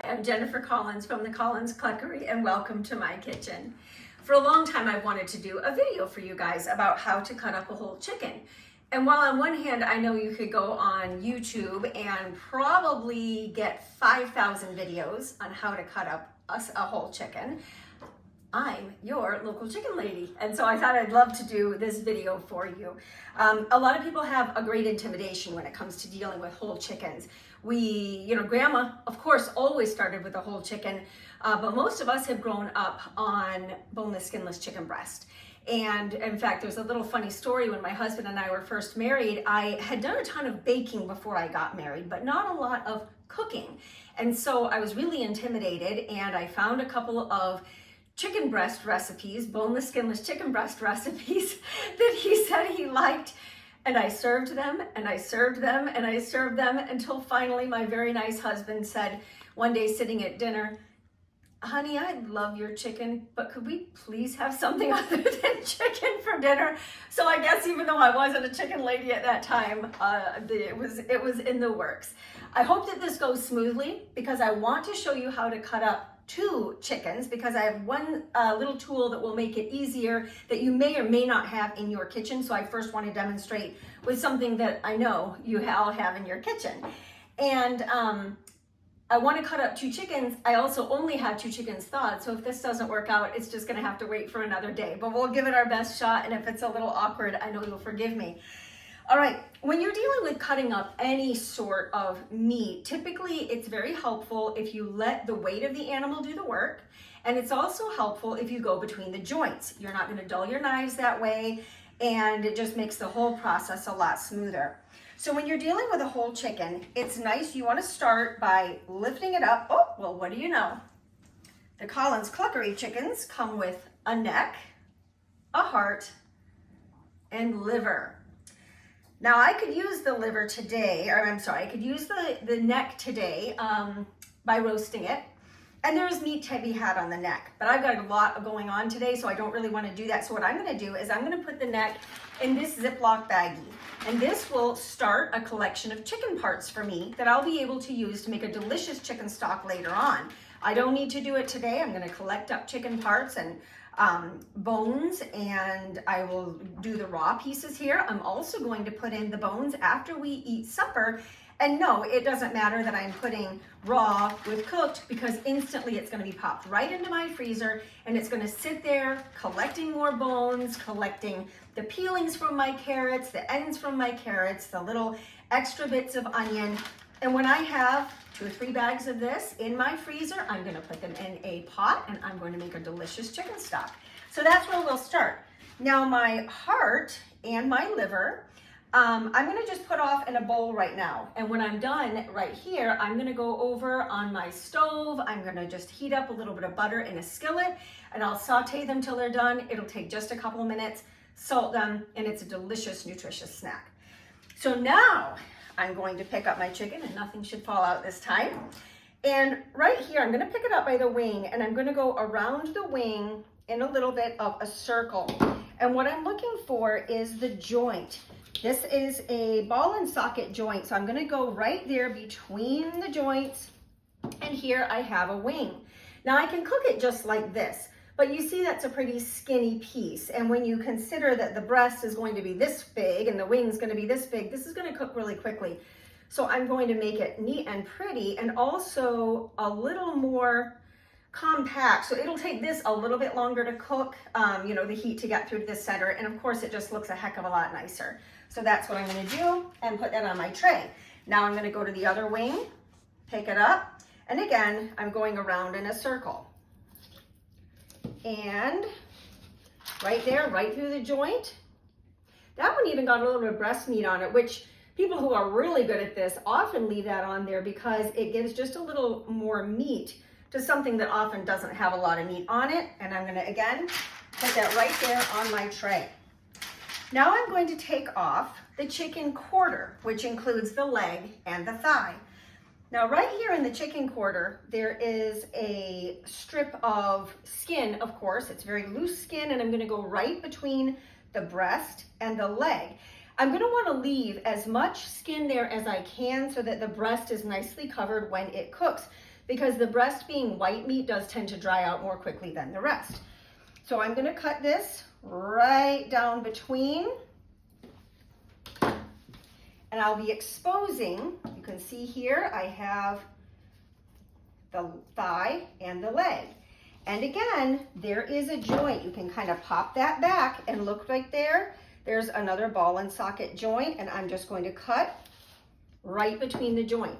I'm Jennifer Collins from the Collins Cluckery, and welcome to my kitchen. For a long time I've wanted to do a video for you guys about how to cut up a whole chicken. And while on one hand I know you could go on YouTube and probably get 5,000 videos on how to cut up a whole chicken, I'm your local chicken lady, and so I thought I'd love to do this video for you. A lot of people have a great intimidation when it comes to dealing with whole chickens. Grandma, of course, always started with a whole chicken, but most of us have grown up on boneless, skinless chicken breast. And in fact, there's a little funny story. When my husband and I were first married, I had done a ton of baking before I got married, but not a lot of cooking. And so I was really intimidated, and I found a couple of chicken breast recipes, boneless, skinless chicken breast recipes that he said he liked. And I served them, and I served them, and I served them until finally my very nice husband said one day sitting at dinner, "Honey, I love your chicken, but could we please have something other than chicken for dinner?" So I guess even though I wasn't a chicken lady at that time, it was in the works. I hope that this goes smoothly because I want to show you how to cut up 2 chickens, because I have one little tool that will make it easier that you may or may not have in your kitchen. So I first want to demonstrate with something that I know you all have in your kitchen. And I want to cut up 2 chickens. I also only have 2 chickens thawed, so if this doesn't work out, it's just going to have to wait for another day. But we'll give it our best shot, and if it's a little awkward, I know you'll forgive me. All right, when you're dealing with cutting up any sort of meat, typically it's very helpful if you let the weight of the animal do the work, and it's also helpful if you go between the joints. You're not going to dull your knives that way, and it just makes the whole process a lot smoother. So when you're dealing with a whole chicken, it's nice, you want to start by lifting it up. Oh, well, what do you know? The Collins Cluckery chickens come with a neck, a heart, and liver. Now I could use the liver today, I could use the neck today by roasting it. And there's meat to be had on the neck, but I've got a lot going on today, so I don't really want to do that. So what I'm going to do is I'm going to put the neck in this Ziploc baggie, and this will start a collection of chicken parts for me that I'll be able to use to make a delicious chicken stock later on. I don't need to do it today. I'm going to collect up chicken parts and bones, and I will do the raw pieces here. I'm also going to put in the bones after we eat supper. And no, it doesn't matter that I'm putting raw with cooked, because instantly it's going to be popped right into my freezer, and it's going to sit there collecting more bones, collecting the peelings from my carrots, the ends from my carrots, the little extra bits of onion. And when I have 2 or 3 bags of this in my freezer, I'm going to put them in a pot, and I'm going to make a delicious chicken stock. So that's where we'll start. Now my heart and my liver, I'm going to just put off in a bowl right now. And when I'm done right here, I'm going to go over on my stove. I'm going to just heat up a little bit of butter in a skillet, and I'll saute them till they're done. It'll take just a couple of minutes, salt them, and it's a delicious, nutritious snack. So now I'm going to pick up my chicken, and nothing should fall out this time. And right here, I'm going to pick it up by the wing, and I'm going to go around the wing in a little bit of a circle. And what I'm looking for is the joint. This is a ball and socket joint, so I'm going to go right there between the joints, and here I have a wing. Now I can cook it just like this, but you see that's a pretty skinny piece, and when you consider that the breast is going to be this big and the wing's going to be this big, this is going to cook really quickly. So I'm going to make it neat and pretty, and also a little more compact. So it'll take this a little bit longer to cook, the heat to get through to the center, and of course it just looks a heck of a lot nicer. So that's what I'm going to do, and put that on my tray. Now I'm going to go to the other wing, pick it up, and again I'm going around in a circle. And right there, right through the joint. That one even got a little bit of breast meat on it, which people who are really good at this often leave that on there because it gives just a little more meat to something that often doesn't have a lot of meat on it. And I'm going to, again, put that right there on my tray. Now I'm going to take off the chicken quarter, which includes the leg and the thigh. Now right here in the chicken quarter, there is a strip of skin, of course. It's very loose skin, and I'm going to go right between the breast and the leg. I'm going to want to leave as much skin there as I can so that the breast is nicely covered when it cooks. because the breast being white meat does tend to dry out more quickly than the rest. So I'm gonna cut this right down between, and I'll be exposing, you can see here, I have the thigh and the leg. And again, there is a joint. You can kind of pop that back and look right there. There's another ball and socket joint, and I'm just going to cut right between the joint.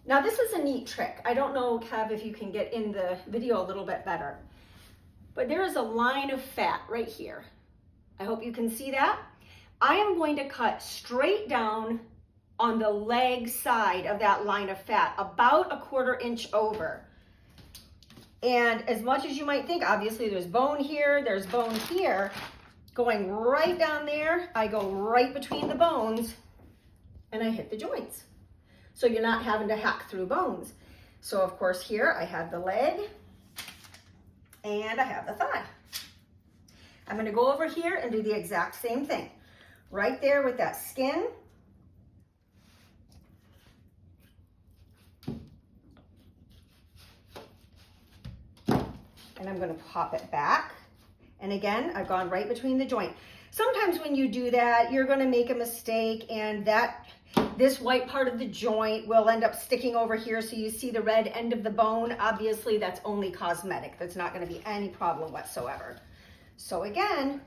Now this is a neat trick. I don't know, Kev, if you can get in the video a little bit better, but there is a line of fat right here. I hope you can see that. I am going to cut straight down on the leg side of that line of fat, about 1/4 inch over. And as much as you might think, obviously there's bone here, there's bone here, going right down there, I go right between the bones and I hit the joints. So you're not having to hack through bones. So of course here I have the leg and I have the thigh. I'm gonna go over here and do the exact same thing. Right there with that skin. And I'm gonna pop it back. And again, I've gone right between the joint. Sometimes when you do that, you're gonna make a mistake and this white part of the joint will end up sticking over here, so you see the red end of the bone. Obviously, that's only cosmetic. That's not gonna be any problem whatsoever. So again,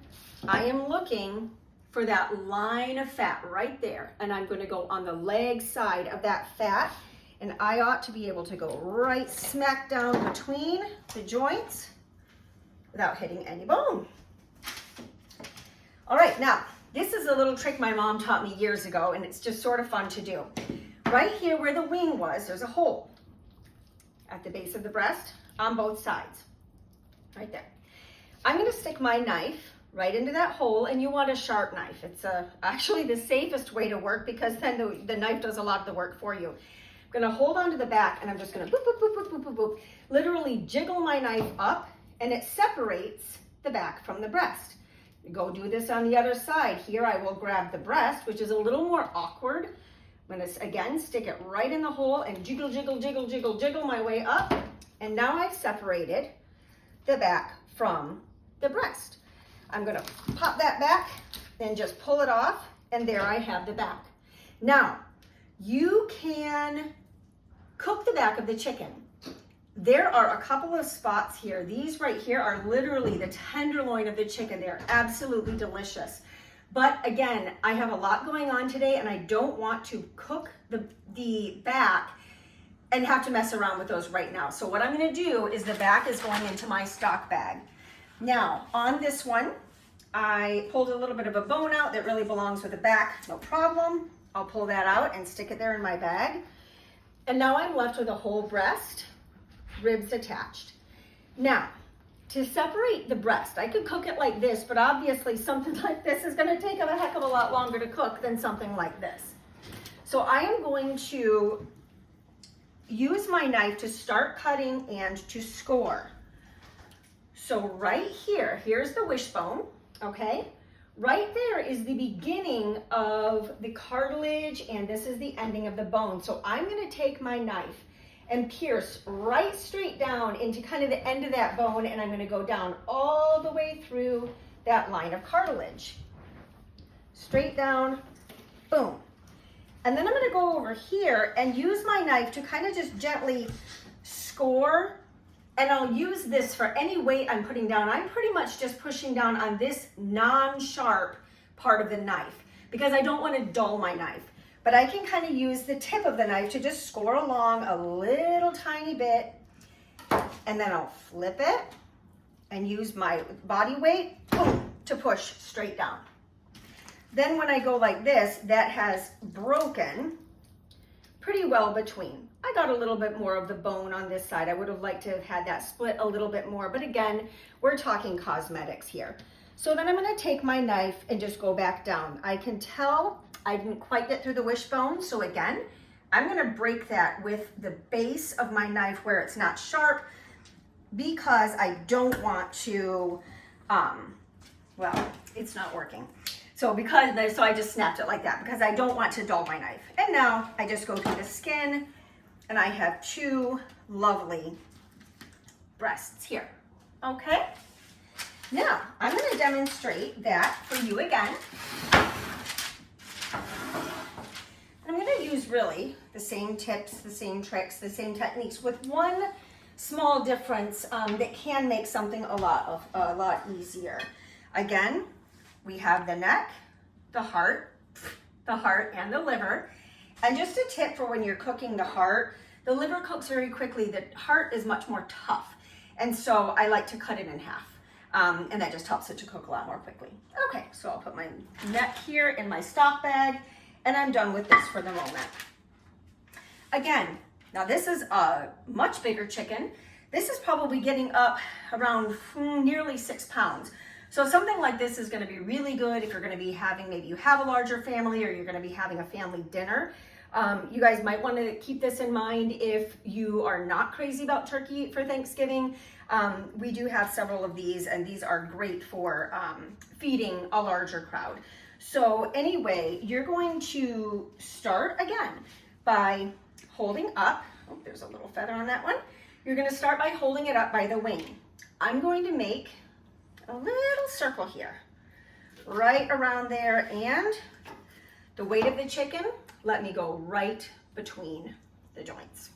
I am looking for that line of fat right there, and I'm gonna go on the leg side of that fat, and I ought to be able to go right smack down between the joints without hitting any bone. All right, now, this is a little trick my mom taught me years ago, and it's just sort of fun to do. Right here where the wing was, there's a hole at the base of the breast on both sides, right there. I'm gonna stick my knife right into that hole, and you want a sharp knife. It's actually the safest way to work, because then the knife does a lot of the work for you. I'm gonna hold onto the back, and I'm just gonna boop, boop, boop, boop, boop, boop, boop, literally jiggle my knife up, and it separates the back from the breast. Go do this on the other side. Here I will grab the breast, which is a little more awkward. I'm gonna, again, stick it right in the hole and jiggle, jiggle, jiggle, jiggle, jiggle my way up. And now I've separated the back from the breast. I'm gonna pop that back and just pull it off, and there I have the back. Now, you can cook the back of the chicken. There are a couple of spots here. These right here are literally the tenderloin of the chicken. They're absolutely delicious. But again, I have a lot going on today, and I don't want to cook the back and have to mess around with those right now. So what I'm gonna do is the back is going into my stock bag. Now, on this one, I pulled a little bit of a bone out that really belongs with the back, no problem. I'll pull that out and stick it there in my bag. And now I'm left with a whole breast, ribs attached. Now, to separate the breast, I could cook it like this, but obviously something like this is gonna take a heck of a lot longer to cook than something like this. So I am going to use my knife to start cutting and to score. So right here, here's the wishbone, okay? Right there is the beginning of the cartilage, and this is the ending of the bone. So I'm gonna take my knife and pierce right straight down into kind of the end of that bone, and I'm gonna go down all the way through that line of cartilage. Straight down, boom. And then I'm gonna go over here and use my knife to kind of just gently score, and I'll use this for any weight I'm putting down. I'm pretty much just pushing down on this non-sharp part of the knife because I don't want to dull my knife. But I can kind of use the tip of the knife to just score along a little tiny bit, and then I'll flip it and use my body weight, boom, to push straight down. Then when I go like this, that has broken pretty well between. I got a little bit more of the bone on this side. I would have liked to have had that split a little bit more, but again, we're talking cosmetics here. So then I'm gonna take my knife and just go back down. I can tell I didn't quite get through the wishbone, so again, I'm gonna break that with the base of my knife where it's not sharp, because I don't want to, well, it's not working. So I just snapped it like that because I don't want to dull my knife. And now I just go through the skin And I have 2 lovely breasts here. Okay. Now, I'm going to demonstrate that for you again. I'm going to use really the same tips, the same tricks, the same techniques with one small difference that can make something a lot easier. Again, we have the neck, the heart, and the liver. And just a tip for when you're cooking the heart, the liver cooks very quickly. The heart is much more tough. And so I like to cut it in half. And that just helps it to cook a lot more quickly. Okay, so I'll put my neck here in my stock bag, and I'm done with this for the moment. Again, now this is a much bigger chicken. This is probably getting up around nearly 6 pounds. So something like this is going to be really good if you're going to be having, maybe you have a larger family or you're going to be having a family dinner. You guys might want to keep this in mind if you are not crazy about turkey for Thanksgiving. We do have several of these, and these are great for feeding a larger crowd. So anyway, you're going to start again by holding up. Oh, there's a little feather on that one. You're going to start by holding it up by the wing. I'm going to make a little circle here, right around there, and the weight of the chicken, let me go right between the joints.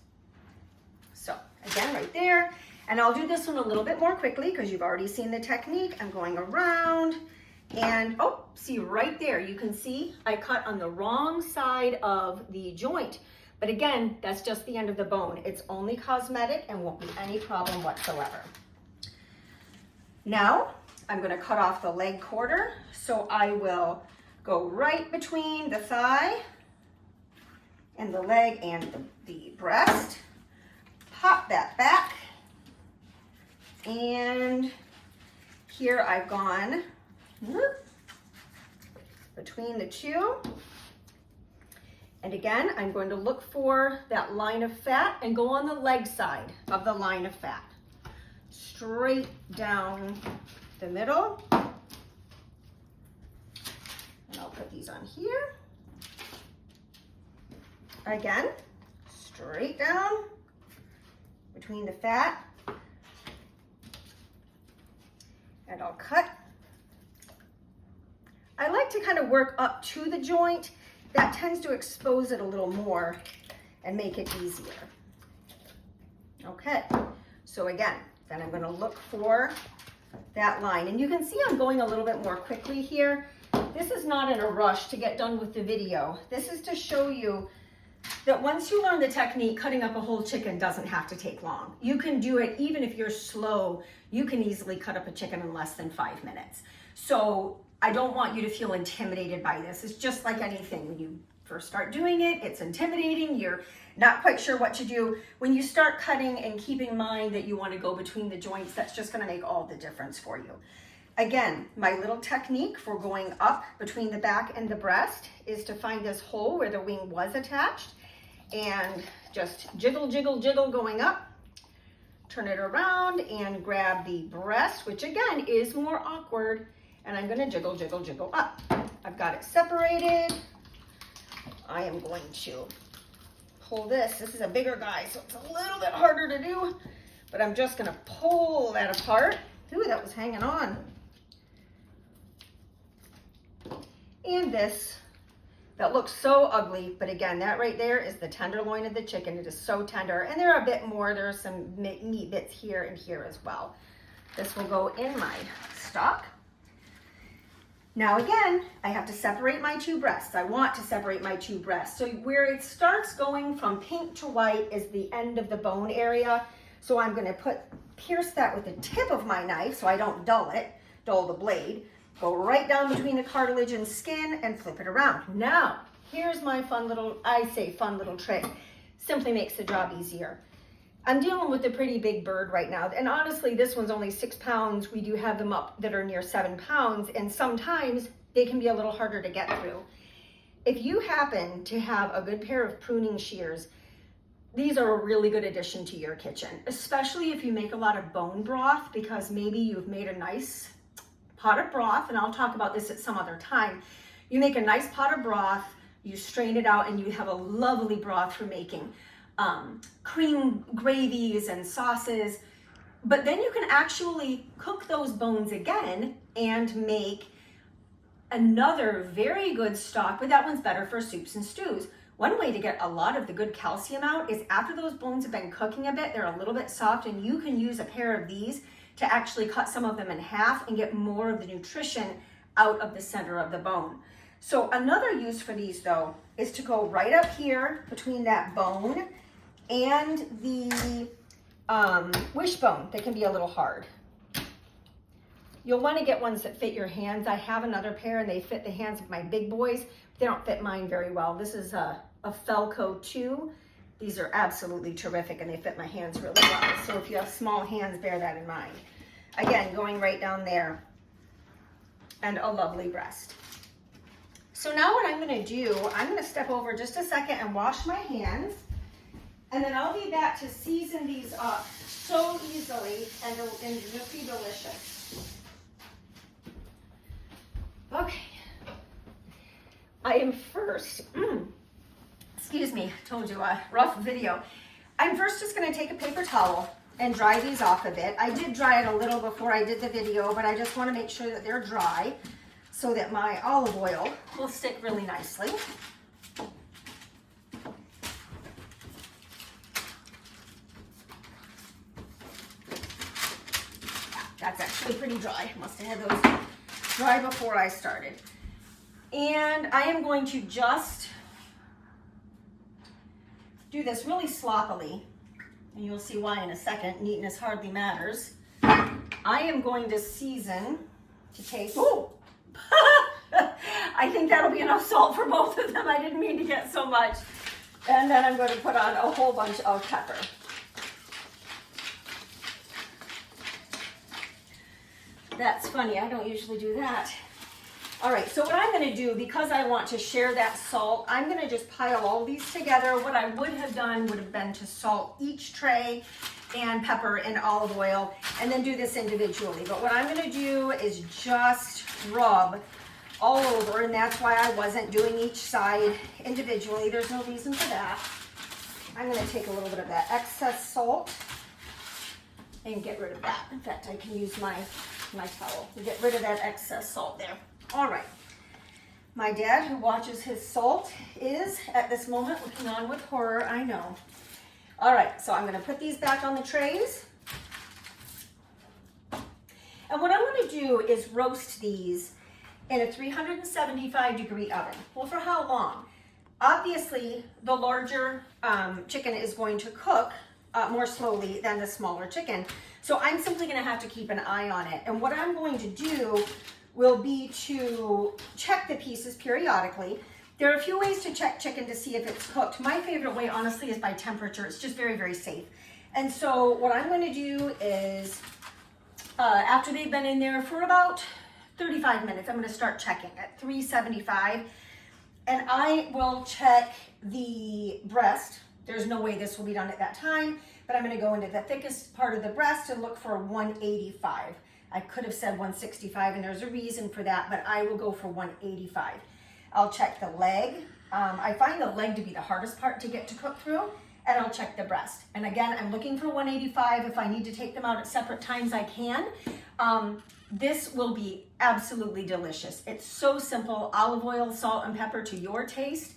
So again, right there, and I'll do this one a little bit more quickly because you've already seen the technique. I'm going around, and oh, see right there, you can see I cut on the wrong side of the joint. But again, that's just the end of the bone. It's only cosmetic and won't be any problem whatsoever. Now, I'm going to cut off the leg quarter, so I will go right between the thigh and the leg and the breast, pop that back, and here I've gone between the 2. And again, I'm going to look for that line of fat and go on the leg side of the line of fat. Straight down the middle. And I'll put these on here. Again, straight down between the fat. And I'll cut. I like to kind of work up to the joint. That tends to expose it a little more and make it easier. Okay, so again, then I'm going to look for that line. And you can see I'm going a little bit more quickly here. This is not in a rush to get done with the video. This is to show you that once you learn the technique, cutting up a whole chicken doesn't have to take long. You can do it even if you're slow. You can easily cut up a chicken in less than 5 minutes. So I don't want you to feel intimidated by this. It's just like anything. When you first start doing it, it's intimidating. You're not quite sure what to do. When you start cutting and keep in mind that you want to go between the joints, that's just going to make all the difference for you. Again, my little technique for going up between the back and the breast is to find this hole where the wing was attached and just jiggle, jiggle, jiggle going up. Turn it around and grab the breast, which again is more awkward. And I'm going to jiggle, jiggle, jiggle up. I've got it separated. I am going to pull this. This is a bigger guy, so it's a little bit harder to do, but I'm just going to pull that apart. Ooh, that was hanging on. And this, that looks so ugly, but again, that right there is the tenderloin of the chicken. It is so tender, and there are a bit more. There are some meat bits here and here as well. This will go in my stock. Now again, I have to separate my 2 breasts. I want to separate my 2 breasts. So where it starts going from pink to white is the end of the bone area. So I'm going to pierce that with the tip of my knife so I don't dull the blade. Go right down between the cartilage and skin and flip it around. Now, here's my fun little trick. Simply makes the job easier. I'm dealing with a pretty big bird right now, and honestly, this one's only 6 pounds. We do have them up that are near 7 pounds, and sometimes they can be a little harder to get through. If you happen to have a good pair of pruning shears, these are a really good addition to your kitchen, especially if you make a lot of bone broth, because maybe you've made a nice pot of broth, and I'll talk about this at some other time. You make a nice pot of broth, you strain it out, and you have a lovely broth for making. cream gravies and sauces. But then you can actually cook those bones again and make another very good stock, but that one's better for soups and stews. One way to get a lot of the good calcium out is after those bones have been cooking a bit, they're a little bit soft, and you can use a pair of these to actually cut some of them in half and get more of the nutrition out of the center of the bone. So another use for these though is to go right up here between that bone and the wishbone. They can be a little hard. You'll want to get ones that fit your hands. I have another pair and they fit the hands of my big boys. They don't fit mine very well. This is a Felco 2. These are absolutely terrific and they fit my hands really well. So if you have small hands, bear that in mind. Again, going right down there, and a lovely breast. So now what I'm going to do, I'm going to step over just a second and wash my hands, and then I'll be back to season these up so easily and just be delicious. Okay. I am first, excuse me, told you a rough video. I'm first just going to take a paper towel and dry these off a bit. I did dry it a little before I did the video, but I just want to make sure that they're dry so that my olive oil will stick really nicely. That's actually pretty dry. Must have had those dry before I started. And I am going to just do this really sloppily, and you'll see why in a second. Neatness hardly matters. I am going to season to taste. Ooh! I think that'll be enough salt for both of them. I didn't mean to get so much. And then I'm going to put on a whole bunch of pepper. That's funny, I don't usually do that. All right, so what I'm going to do, because I want to share that salt, I'm going to just pile all these together. What I would have done would have been to salt each tray and pepper and olive oil and then do this individually. But what I'm going to do is just rub all over, and that's why I wasn't doing each side individually. There's no reason for that. I'm going to take a little bit of that excess salt and get rid of that. In fact, I can use my towel to get rid of that excess salt there. All right. My dad, who watches his salt, is at this moment looking on with horror, I know. All right, so I'm going to put these back on the trays. And what I'm going to do is roast these in a 375-degree oven. Well, for how long? Obviously, the larger chicken is going to cook more slowly than the smaller chicken. So I'm simply going to have to keep an eye on it. And what I'm going to do will be to check the pieces periodically. There are a few ways to check chicken to see if it's cooked. My favorite way, honestly, is by temperature. It's just very, very safe. And so what I'm going to do is, after they've been in there for about 35 minutes, I'm going to start checking at 375. And I will check the breast. There's no way this will be done at that time, but I'm going to go into the thickest part of the breast and look for 185. I could have said 165, and there's a reason for that, but I will go for 185. I'll check the leg. I find the leg to be the hardest part to get to cook through, and I'll check the breast. And again, I'm looking for 185. If I need to take them out at separate times, I can. This will be absolutely delicious. It's so simple. Olive oil, salt, and pepper to your taste.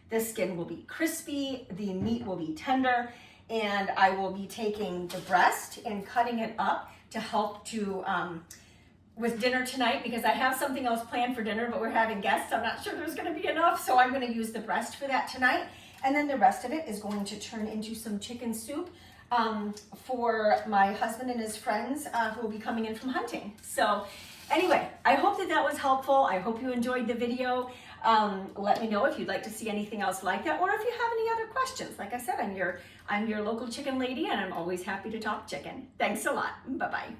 The skin will be crispy, the meat will be tender, and I will be taking the breast and cutting it up to help to with dinner tonight, because I have something else planned for dinner, but we're having guests. I'm not sure there's going to be enough, so I'm going to use the breast for that tonight. And then the rest of it is going to turn into some chicken soup for my husband and his friends who will be coming in from hunting. So anyway, I hope that that was helpful. I hope you enjoyed the video. Let me know if you'd like to see anything else like that, or if you have any other questions. Like I said, I'm your local chicken lady, and I'm always happy to talk chicken. Thanks a lot. Bye-bye.